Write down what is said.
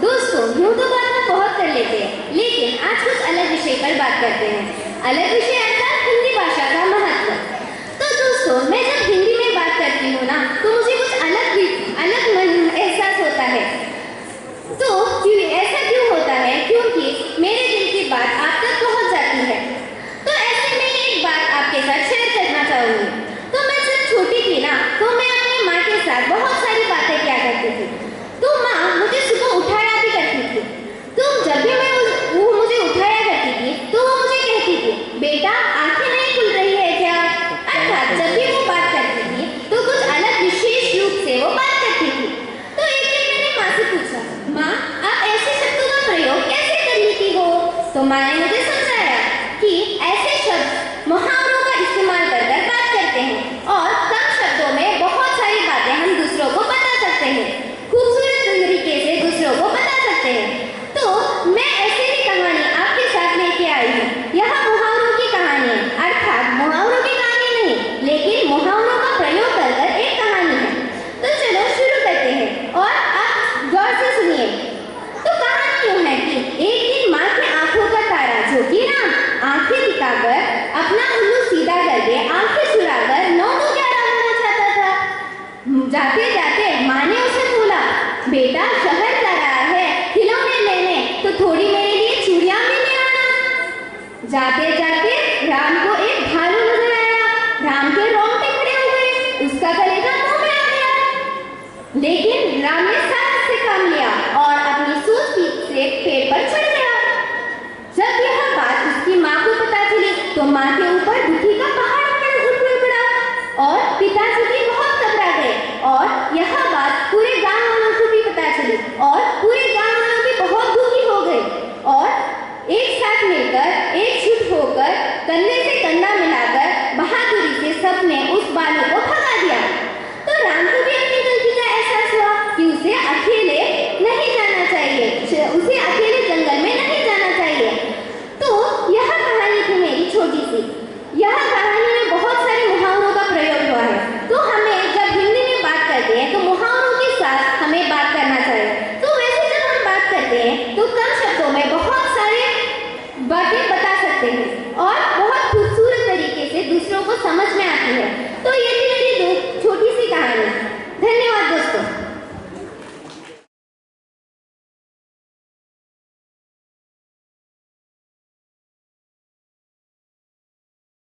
दोस्तों यूँ तो बात हम बहुत कर लेते हैं, लेकिन आज कुछ अलग विषय पर बात करते हैं। अलग विषय अर्थात हिंदी भाषा का महत्व। तो दोस्तों, मैं जब हिंदी में बात करती हूँ ना, तो मुझे कुछ अलग एहसास होता है। तो ऐसा क्यों होता है? क्योंकि मेरे दिल की बात आप तक पहुँच जाती है। तो ऐसे में एक बात आपके साथ शेयर करना चाहूँगी। तो मैं जब छोटी थी ना, तो मैं अपनी माँ के साथ बहुत सारी बातें किया करती थी। तो माँ मुझे सुबह उठाया भी करती थी। तो जब भी वो मुझे उठाया करती थी, तो वो मुझे कहती थी, बेटा आंखें नहीं खुल रही है क्या? अर्थात जब भी वो बात करती थी, तो कुछ अलग विशेष रूप से वो बात करती थी। तो एक दिन मैंने माँ से पूछा, माँ आप ऐसे शब्दों का प्रयोग कैसे कर लेती हो? तो माँ ने मुझे समझाया कि ऐसे शब्द मुहावरों का इस्तेमाल कर बात करते हैं और कम शब्दों में बहुत सारी बातें हम दूसरों को बता सकते हैं, खूबसूरत तरीके से दूसरों को बता सकते हैं। तो मैं ऐसे ही कहानी आपके साथ लेके आई हूँ। यह मुहावरों की कहानी है, अर्थात मुहावरों की कहानी नहीं, लेकिन मुहावरों का प्रयोग कर एक कहानी है। तो चलो शुरू करते हैं और आप गौर से सुनिए। तो कहानी यूँ है कि एक दिन माँ की आंखों का तारा जो कि ना आंखें दिखाकर अपना उल्लू सीधा करके आंखें चुराकर 9 तो 11 होना चाहता था। जाते जाते माँ ने उसे बोला, बेटा शहर जा रहा है खिलौने लेने, तो थोड़ी मेरे लिए चूड़ियां भी ले आना। जाते जाते राम को एक भालू नजर आया। राम के रोंगटे खड़े हो गए, उसका कलेजा मुंह में आ गया। लेकिन राम ने साहस से काम लिया और अपनी सूझ से पेड़ पर चढ़ गया। जब यह बात उसकी माँ को पता चली, तो माँ के